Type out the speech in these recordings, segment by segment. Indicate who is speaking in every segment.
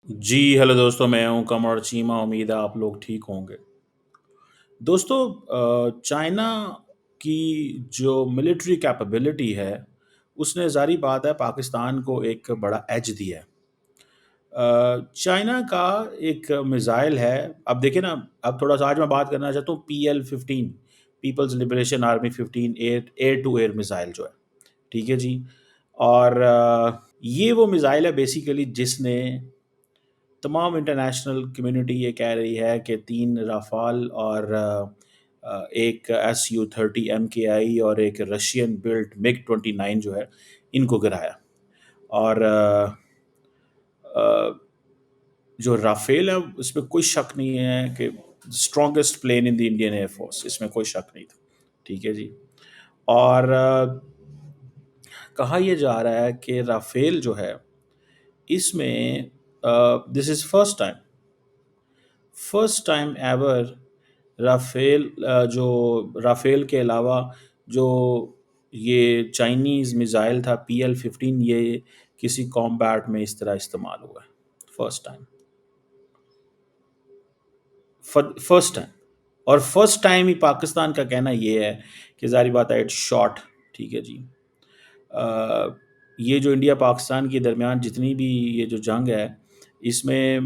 Speaker 1: جی hello دوستوں، میں ہوں کمر چیمہ، امید ہے آپ لوگ ٹھیک ہوں گے دوستوں۔ چائنا کی جو ملٹری کیپبلٹی ہے اس نے ظاہری بات ہے پاکستان کو ایک بڑا ایج دیا ہے۔ چائنا کا ایک میزائل ہے، اب دیکھیں نا، اب تھوڑا سا آج میں بات کرنا چاہتا ہوں PL-15، People's Liberation Army 15 air to air missile جو ہے، ٹھیک ہے جی۔ اور یہ وہ میزائل ہے بیسیکلی جس نے تمام انٹرنیشنل کمیونٹی یہ کہہ رہی ہے کہ 3 رافال اور ایک SU-30 MKI اور ایک رشین بلٹ MiG-29 جو ہے ان کو گرایا۔ اور جو رافیل ہے اس میں کوئی شک نہیں ہے کہ strongest plane in the Indian Air Force, اس میں کوئی شک نہیں تھا، ٹھیک ہے جی۔ اور کہا یہ جا رہا ہے کہ رافیل جو ہے اس میں دس از فرسٹ ٹائم ایور رافیل جو رافیل کے علاوہ جو یہ چائنیز میزائل تھا PL-15، یہ کسی کامبیٹ میں اس طرح استعمال ہوا ہے، فرسٹ ٹائم، فرسٹ ٹائم۔ اور فرسٹ ٹائم ہی پاکستان کا کہنا یہ ہے کہ ظاہری بات ہے اٹس شارٹ، ٹھیک ہے جی۔ یہ جو انڈیا پاکستان کے درمیان جتنی بھی یہ جو جنگ ہے اس میں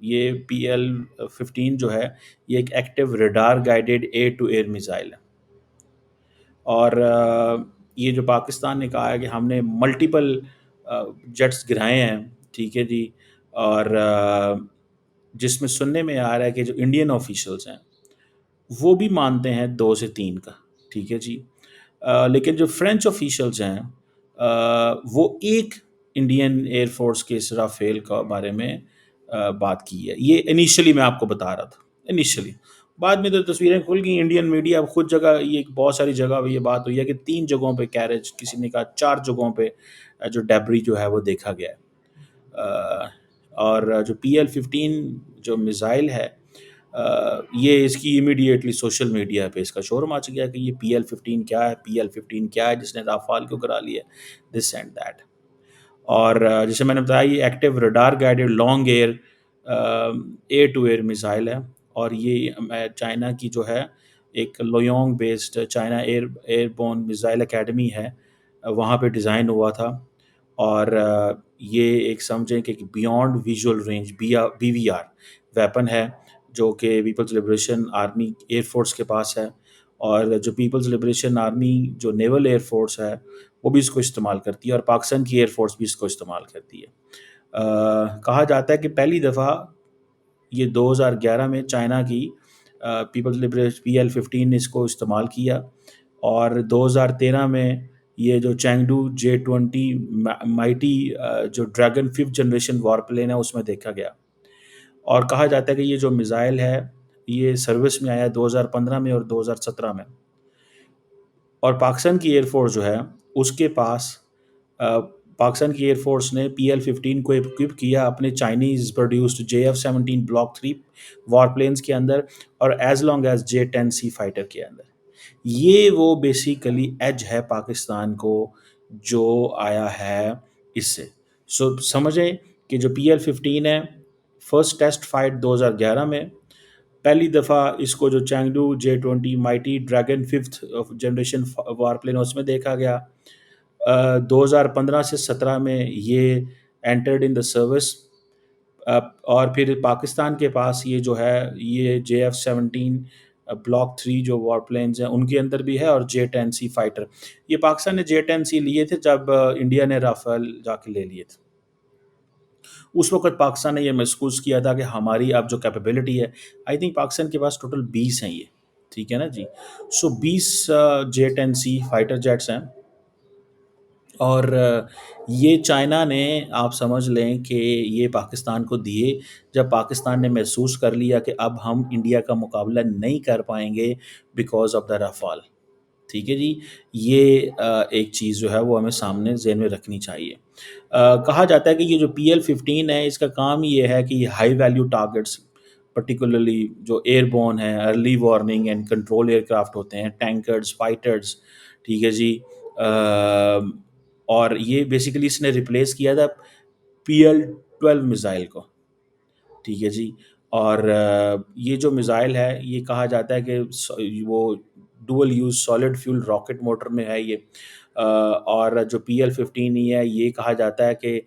Speaker 1: یہ PL-15 جو ہے یہ ایک active radar guided air to air missile ہے۔ اور یہ جو پاکستان نے کہا ہے کہ ہم نے ملٹیپل جیٹس گرائے ہیں، ٹھیک ہے جی۔ اور جس میں سننے میں آ رہا ہے کہ جو انڈین آفیشلز ہیں وہ بھی مانتے ہیں 2 سے 3 کا، ٹھیک ہے جی۔ لیکن جو فرینچ آفیشلز ہیں وہ ایک انڈین ایئر فورس کے اس رافیل کا بارے میں بات کی ہے۔ یہ انیشلی میں آپ کو بتا رہا تھا، انیشلی بعد میں تو تصویریں کھل گئی، انڈین میڈیا اب خود جگہ، یہ بہت ساری جگہ پہ یہ بات ہوئی ہے کہ 3 جگہوں پہ کیریج، کسی نے کہا 4 جگہوں پہ جو ڈیبری جو ہے وہ دیکھا گیا ہے۔ اور جو PL-15 جو میزائل ہے یہ اس کی امیڈیٹلی سوشل میڈیا پہ اس کا شور مچ گیا کہ یہ PL-15 کیا ہے، PL-15 کیا ہے جس نے رافال کو کرا لیا، دس اینڈ دیٹ۔ اور جیسے میں نے بتایا یہ active radar guided long air to air missile ہے۔ اور یہ چائنا کی جو ہے ایک Luoyang based China airborne missile academy ہے، وہاں پہ ڈیزائن ہوا تھا۔ اور یہ ایک سمجھیں کہ beyond visual range BVR weapon ہے جو کہ Peoples Liberation army air force کے پاس ہے، اور جو پیپلز لبریشن آرمی جو نیول ایئر فورس ہے وہ بھی اس کو استعمال کرتی ہے، اور پاکستان کی ایئر فورس بھی اس کو استعمال کرتی ہے۔ کہا جاتا ہے کہ پہلی دفعہ یہ 2011 میں چائنا کی پیپلز لبریشن PL-15 نے اس کو استعمال کیا، اور 2013 میں یہ جو چینگڈو J-20 مائٹی جو dragon 5th generation war plane ہے اس میں دیکھا گیا۔ اور کہا جاتا ہے کہ یہ جو میزائل ہے یہ سروس میں آیا 2015 میں اور 2017 میں۔ اور پاکستان کی ایئر فورس جو ہے اس کے پاس پاکستان کی ایئر فورس نے PL-15 کو ایکوپ کیا اپنے چائنیز پروڈیوسڈ JF-17 بلاک 3 وار پلینز کے اندر، اور as long as J-10C fighter کے اندر۔ یہ وہ بیسیکلی ایج ہے پاکستان کو جو آیا ہے اس سے۔ سو سمجھیں کہ جو PL-15 ہے فرسٹ ٹیسٹ فائٹ 2011 میں، پہلی دفعہ اس کو جو Chengdu J-20 mighty dragon 5th generation war plane اس میں دیکھا گیا۔ 2015 سے 17 میں یہ انٹرڈ ان دا سروس، اور پھر پاکستان کے پاس یہ جو ہے یہ JF-17 بلاک 3 جو وار پلینز ہیں ان کے اندر بھی ہے، اور J-10C فائٹر۔ یہ پاکستان نے J-10C لیے تھے جب انڈیا نے رافیل جا کے لے لیے تھے۔ اس وقت پاکستان نے یہ محسوس کیا تھا کہ ہماری اب جو کیپیبلٹی ہے، آئی تھنک پاکستان کے پاس ٹوٹل 20 ہیں یہ، ٹھیک ہے نا جی۔ سو 20 J-10C فائٹر جیٹس ہیں، اور یہ چائنا نے، آپ سمجھ لیں کہ یہ پاکستان کو دیے جب پاکستان نے محسوس کر لیا کہ اب ہم انڈیا کا مقابلہ نہیں کر پائیں گے بیکاز آف دا رافال، ٹھیک ہے جی۔ یہ ایک چیز جو ہے وہ ہمیں سامنے ذہن میں رکھنی چاہیے۔ کہا جاتا ہے کہ یہ جو PL-15 ہے اس کا کام یہ ہے کہ یہ ہائی ویلیو ٹارگٹس، پرٹیکولرلی جو ایئر بون ہیں، early warning and control aircraft ہوتے ہیں، ٹینکرز، فائٹرز، ٹھیک ہے جی۔ اور یہ بیسیکلی اس نے ریپلیس کیا تھا 12 میزائل کو، ٹھیک ہے جی۔ اور یہ جو میزائل ہے یہ کہا جاتا ہے کہ وہ ڈول use solid fuel rocket motor میں ہے یہ، اور جو PL-15 ہی ہے یہ کہا جاتا ہے کہ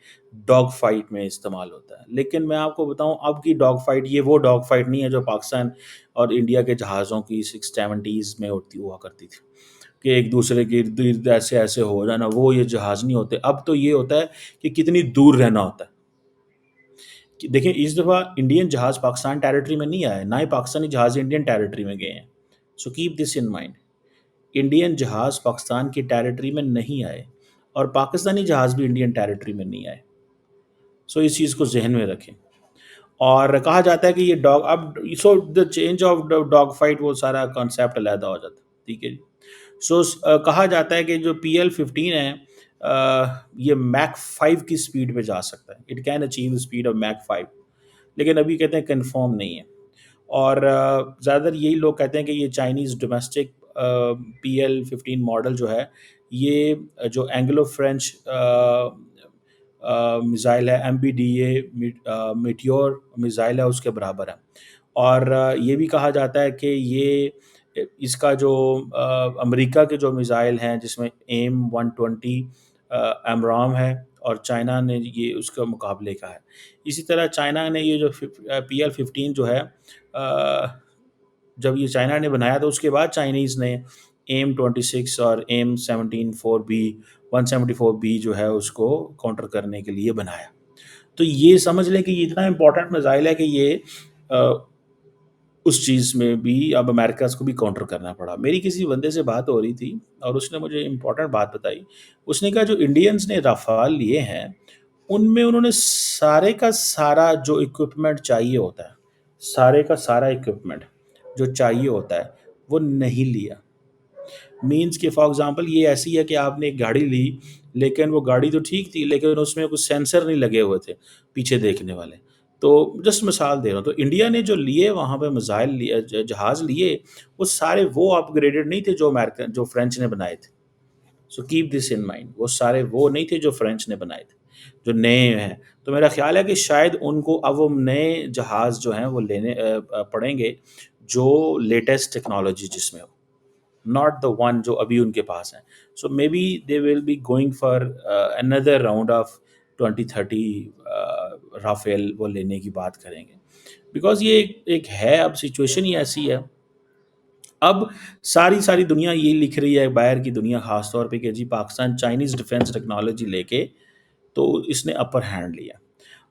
Speaker 1: ڈاگ فائٹ میں استعمال ہوتا ہے۔ لیکن میں آپ کو بتاؤں اب کی ڈاگ فائٹ یہ وہ ڈاگ فائٹ نہیں ہے جو پاکستان اور انڈیا کے جہازوں کی 670s میں ہوتی ہوا کرتی تھی، کہ ایک دوسرے کے ارد گرد ایسے ایسے ہو جانا، وہ یہ جہاز نہیں ہوتے۔ اب تو یہ ہوتا ہے کہ کتنی دور رہنا ہوتا ہے۔ دیکھیں اس دفعہ انڈین جہاز پاکستان ٹیریٹری میں نہیں آئے، نہ ہی پاکستانی جہاز انڈین ٹیریٹری میں گئے ہیں۔ So keep this in mind, Indian جہاز پاکستان کی ٹیریٹری میں نہیں آئے اور پاکستانی جہاز بھی انڈین ٹیریٹری میں نہیں آئے۔ سو اس چیز کو ذہن میں رکھیں۔ اور کہا جاتا ہے کہ یہ ڈاگ اب so the change of dogfight وہ سارا کانسیپٹ علیحدہ ہو جاتا ہے، ٹھیک ہے جی۔ سو کہا جاتا ہے کہ جو PL-15 ہے یہ میک 5 کی سپیڈ پہ جا سکتا ہے، it can achieve speed of make 5، لیکن ابھی کہتے ہیں کنفرم نہیں ہے۔ اور زیادہ تر یہی لوگ کہتے ہیں کہ یہ چائنیز ڈومیسٹک PL-15 ماڈل جو ہے یہ جو اینگلو فرینچ میزائل ہے MBDA میٹیور میزائل ہے اس کے برابر ہے۔ اور یہ بھی کہا جاتا ہے کہ یہ اس کا جو امریکہ کے جو میزائل ہیں جس میں AIM-120 ایمرام ہے اور چائنا نے یہ اس کا مقابلے کا ہے۔ اسی طرح چائنا نے یہ جو PL-15 جو ہے جب یہ چائنا نے بنایا تو اس کے بعد چائنیز نے AIM-26 اور AIM-74B 174B جو ہے اس کو کاؤنٹر کرنے کے لیے بنایا۔ تو یہ سمجھ لیں کہ یہ اتنا امپورٹنٹ میزائل ہے کہ یہ اس چیز میں بھی اب امریکہ کو بھی کاؤنٹر کرنا پڑا۔ میری کسی بندے سے بات ہو رہی تھی اور اس نے مجھے امپورٹنٹ بات بتائی۔ اس نے کہا جو انڈینز نے رافال لیے ہیں ان میں انہوں نے سارے کا سارا جو اکوپمنٹ چاہیے ہوتا ہے، سارے کا سارا اکوپمنٹ جو چاہیے ہوتا ہے وہ نہیں لیا۔ مینس کہ فار ایگزامپل یہ ایسی ہے کہ آپ نے ایک گاڑی لی لیکن وہ گاڑی تو ٹھیک تھی لیکن اس میں کچھ سینسر نہیں لگے ہوئے تھے پیچھے دیکھنے والے۔ تو جسٹ مثال دے رہا ہوں، تو انڈیا نے جو لیے وہاں پہ میزائل لیے، جہاز لیے، وہ سارے وہ اپ گریڈڈ نہیں تھے جو امریکن جو فرینچ نے بنائے تھے۔ So keep this in mind, وہ سارے وہ نہیں تھے جو فرینچ نے بنائے تھے، جو نئے ہیں۔ تو میرا خیال ہے کہ شاید ان کو اب وہ نئے جہاز جو ہیں وہ لینے پڑیں گے جو لیٹسٹ ٹیکنالوجی جس میں ہو، ناٹ دا ون جو ابھی ان کے پاس ہیں۔ So maybe they will be going for another round of 2030 Rafale وہ لینے کی بات کریں گے، بیکاز یہ ایک ہے اب سچویشن ہی ایسی ہے۔ اب ساری دنیا یہ لکھ رہی ہے، باہر کی دنیا خاص طور پہ، کہ جی پاکستان چائنیز ڈیفنس ٹیکنالوجی لے کے تو اس نے اپر ہینڈ لیا،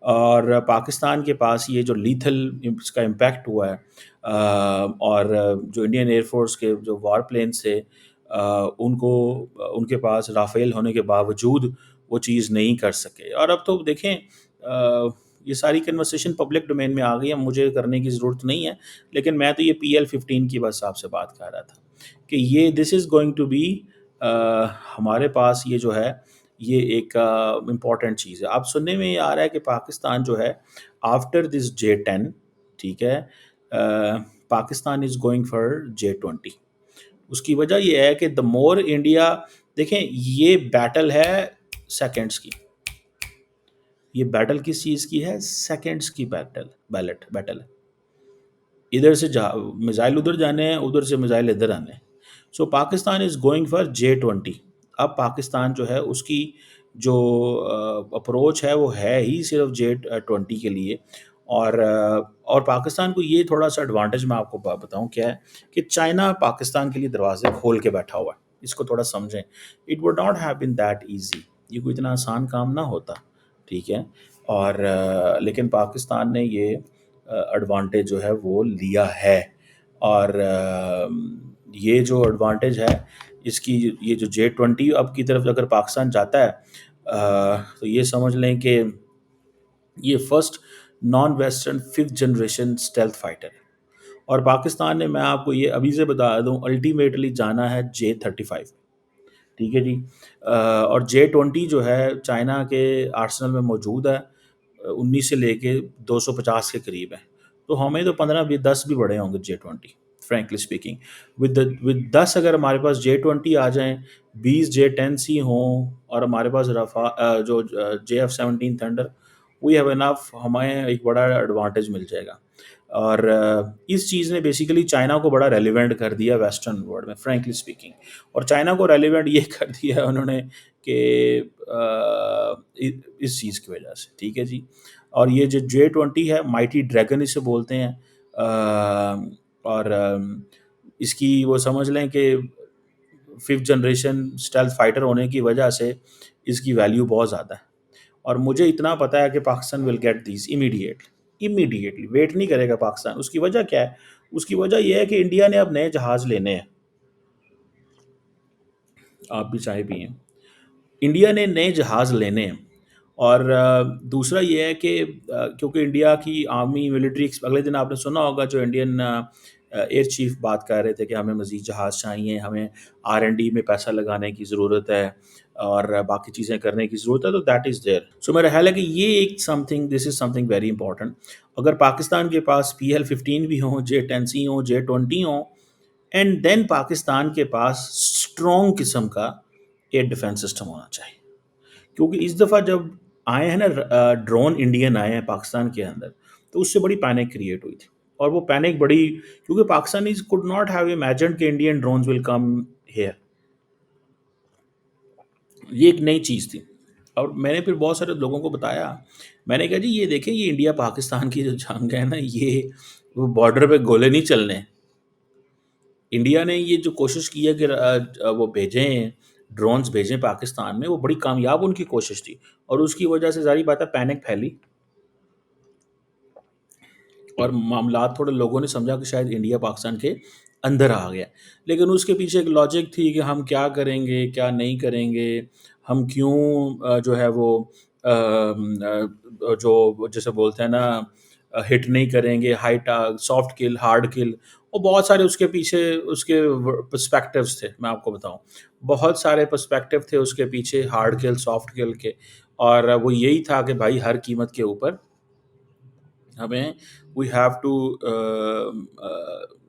Speaker 1: اور پاکستان کے پاس یہ جو لیتھل اس کا امپیکٹ ہوا ہے، اور جو انڈین ایئر فورس کے جو وار پلینس تھے ان کے پاس رافیل ہونے کے باوجود وہ چیز نہیں کر سکے۔ اور اب تو دیکھیں یہ ساری کنورسیشن پبلک ڈومین میں آ گئی ہے، مجھے کرنے کی ضرورت نہیں ہے، لیکن میں تو یہ PL-15 کی بس آپ سے بات کر رہا تھا کہ یہ دس از گوئنگ ٹو بی ہمارے پاس یہ جو ہے یہ ایک امپورٹنٹ چیز ہے۔ اب سننے میں یہ آ رہا ہے کہ پاکستان جو ہے آفٹر دس J-10، ٹھیک ہے، Pakistan is going for J-20۔ اس کی وجہ یہ ہے کہ دا مور انڈیا، دیکھیں یہ بیٹل ہے سیکنڈز کی، یہ بیٹل کس چیز کی ہے؟ سیکنڈز کی بیٹل ہے۔ ادھر سے میزائل ادھر جانے ہیں، ادھر سے میزائل ادھر آنے ہیں۔ So Pakistan is going for J-20۔ اب پاکستان جو ہے اس کی جو اپروچ ہے وہ ہے ہی صرف J-20 کے لیے، اور پاکستان کو یہ تھوڑا سا ایڈوانٹیج میں آپ کو بتاؤں کیا ہے کہ چائنا پاکستان کے لیے دروازے کھول کے بیٹھا ہوا ہے، اس کو تھوڑا سمجھیں۔ It would not have been that easy, یہ کوئی اتنا آسان کام نہ ہوتا، ٹھیک ہے۔ اور لیکن پاکستان نے یہ ایڈوانٹیج جو ہے وہ لیا ہے، اور یہ جو ایڈوانٹیج ہے اس کی، یہ جو J-20 اب کی طرف اگر پاکستان جاتا ہے تو یہ سمجھ لیں کہ یہ first non western 5th generation stealth fighter, اور پاکستان نے، میں آپ کو یہ ابھی سے بتا دوں، الٹیمیٹلی جانا ہے J-35، ٹھیک ہے جی۔ اور J-20 جو ہے چائنا کے آرسنل میں موجود ہے، 19 سے لے کے 250 کے قریب ہے، تو ہمیں تو 15-10 بھی بڑے ہوں گے J-20، فرینکلی اسپیکنگ۔ ود 10 اگر ہمارے پاس J-20 آ جائیں، 20 J-10C ہوں، اور ہمارے پاس جو JF-17 thunder we have enough, ہمیں ایک بڑا ایڈوانٹیج مل جائے گا. اور اس چیز نے بیسیکلی چائنا کو بڑا ریلیونٹ کر دیا ویسٹرن ورلڈ میں، فرینکلی اسپیکنگ. اور چائنا کو ریلیونٹ یہ کر دیا انہوں نے کہ اس چیز کی وجہ سے، ٹھیک ہے جی. اور یہ جو J20 ہے، مائٹی ڈریگن اسے بولتے ہیں. اور اس کی وہ سمجھ لیں کہ 5th جنریشن اسٹیلتھ فائٹر ہونے کی وجہ سے اس کی ویلیو بہت زیادہ ہے. اور مجھے اتنا پتا ہے کہ Pakistan will get these immediately, wait نہیں کرے گا پاکستان. اس کی وجہ کیا ہے؟ اس کی وجہ یہ ہے کہ انڈیا نے اب نئے جہاز لینے ہیں. آپ بھی چائے پیئیں. انڈیا نے نئے جہاز لینے ہیں. اور دوسرا یہ ہے کہ کیونکہ انڈیا کی آرمی ملٹری، اگلے دن آپ نے سنا ہوگا جو انڈین ایئر چیف بات کر رہے تھے کہ ہمیں مزید جہاز چاہیے، ہمیں R&D میں پیسہ لگانے کی ضرورت ہے اور باقی چیزیں کرنے کی ضرورت ہے. تو دیٹ از دیئر. سو میرا خیال ہے کہ یہ ایک دس از سم تھنگ ویری امپورٹنٹ. اگر پاکستان کے پاس PL-15 بھی ہوں، J-10C ہوں، J-20 ہوں، اینڈ دین پاکستان کے پاس اسٹرانگ قسم کا ایئر ڈیفense سسٹم ہونا چاہیے. کیونکہ اس دفعہ جب آئے ہیں نا ڈرون انڈین آئے ہیں پاکستان کے اندر، تو اس سے بڑی پینک کریٹ ہوئی تھی. اور وہ پینک بڑی، کیونکہ Pakistanis could not have imagined کہ Indian drones will come here. یہ ایک نئی چیز تھی. اور میں نے پھر بہت سارے لوگوں کو بتایا، میں نے کہا جی یہ دیکھیں، یہ انڈیا پاکستان کی جو جنگ ہے نا، یہ وہ بارڈر پہ گولے نہیں چلنے. انڈیا نے یہ جو کوشش کی ہے کہ وہ بھیجیں ڈرونز بھیجیں پاکستان میں، وہ بڑی کامیاب ان کی کوشش تھی. اور اس کی وجہ سے ظاہری بات ہے پینک پھیلی اور معاملات تھوڑے لوگوں نے سمجھا کہ شاید انڈیا پاکستان کے اندر آ گیا. لیکن اس کے پیچھے ایک لاجک تھی کہ ہم کیا کریں گے، کیا نہیں کریں گے، ہم کیوں جو ہے وہ جو جیسے بولتے ہیں نا ہٹ نہیں کریں گے، سافٹ کل، ہارڈ کل. اور بہت سارے اس کے پیچھے اس کے پرسپیکٹیوز تھے. میں آپ کو بتاؤں، بہت سارے پرسپیکٹیو تھے اس کے پیچھے، ہارڈ کل، سافٹ کل کے. اور وہ یہی تھا کہ بھائی ہر قیمت کے اوپر ہمیں we have to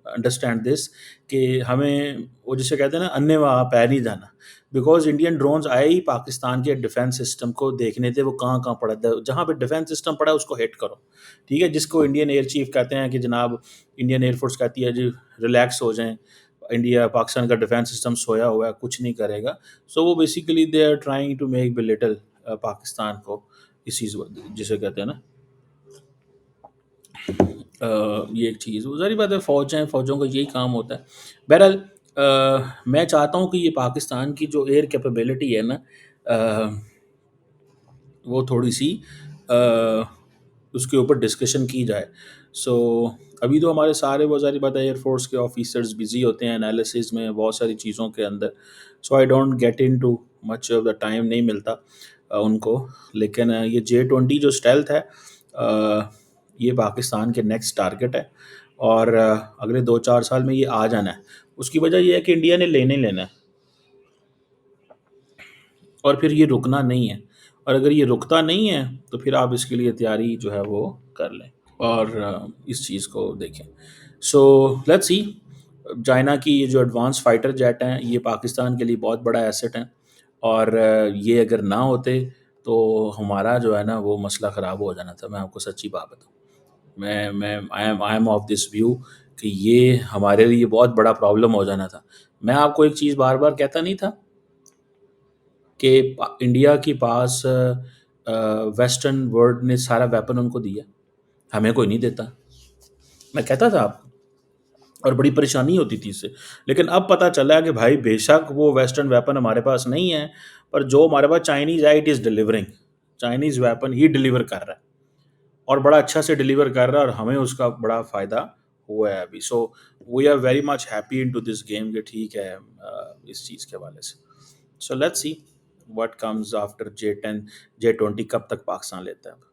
Speaker 1: understand this کہ ہمیں وہ جسے کہتے ہیں نا انے وہاں پیر نہیں جانا. بیکاز انڈین ڈرونز آئے ہی پاکستان کے ڈیفینس سسٹم کو دیکھنے تھے. وہ کہاں کہاں پڑا تھا، جہاں پہ ڈیفینس سسٹم پڑا ہے اس کو ہٹ کرو، ٹھیک ہے. جس کو انڈین ایئر چیف کہتے ہیں کہ جناب انڈین ایئر فورس کہتی ہے جی ریلیکس ہو جائیں، انڈیا پاکستان کا ڈیفینس سسٹم سویا ہوا ہے، کچھ نہیں کرے گا. سو وہ basically they are trying to make belittle Pakistan کو، اس چیز جسے کہتے ہیں نا یہ ایک چیز. وہ ظاہری بات ہے فوجوں کا یہی کام ہوتا ہے. بہرحال میں چاہتا ہوں کہ یہ پاکستان کی جو ایئر کیپیبلٹی ہے نا وہ تھوڑی سی اس کے اوپر ڈسکشن کی جائے. سو ابھی تو ہمارے سارے وہ ظاہری بات ہے ایئر فورس کے آفیسرز بزی ہوتے ہیں انالیسز میں، بہت ساری چیزوں کے اندر. So I don't get into much of the time, نہیں ملتا ان کو. لیکن یہ J-20 جو اسٹیلتھ ہے یہ پاکستان کے نیکسٹ ٹارگٹ ہے. اور اگلے 2-4 سال میں یہ آ جانا ہے. اس کی وجہ یہ ہے کہ انڈیا نے لینا ہے اور پھر یہ رکنا نہیں ہے. اور اگر یہ رکتا نہیں ہے تو پھر آپ اس کے لیے تیاری جو ہے وہ کر لیں اور اس چیز کو دیکھیں. سو لیٹس سی. چائنا کی یہ جو ایڈوانس فائٹر جیٹ ہیں یہ پاکستان کے لیے بہت بڑا ایسٹ ہیں. اور یہ اگر نہ ہوتے تو ہمارا جو ہے نا وہ مسئلہ خراب ہو جانا تھا. میں آپ کو سچی بات بتاؤں، میں I am of this view کہ یہ ہمارے لیے بہت بڑا پرابلم ہو جانا تھا. میں آپ کو ایک چیز بار بار کہتا نہیں تھا کہ انڈیا کے پاس ویسٹرن ورلڈ نے سارا ویپن ان کو دیا، ہمیں کوئی نہیں دیتا. میں کہتا تھا آپ، اور بڑی پریشانی ہوتی تھی اس سے. لیکن اب پتہ چلا کہ بھائی بے شک وہ ویسٹرن ویپن ہمارے پاس نہیں ہے، پر جو ہمارے پاس چائنیز ہے it is delivering. Chinese weapon he deliver کر رہا ہے اور بڑا اچھا سے ڈیلیور کر رہا ہے، اور ہمیں اس کا بڑا فائدہ ہوا ہے ابھی. So we are very much happy into this game کہ ٹھیک ہے اس چیز کے حوالے سے. So let's see what comes after J-10 J-20 کب تک پاکستان لیتا ہے.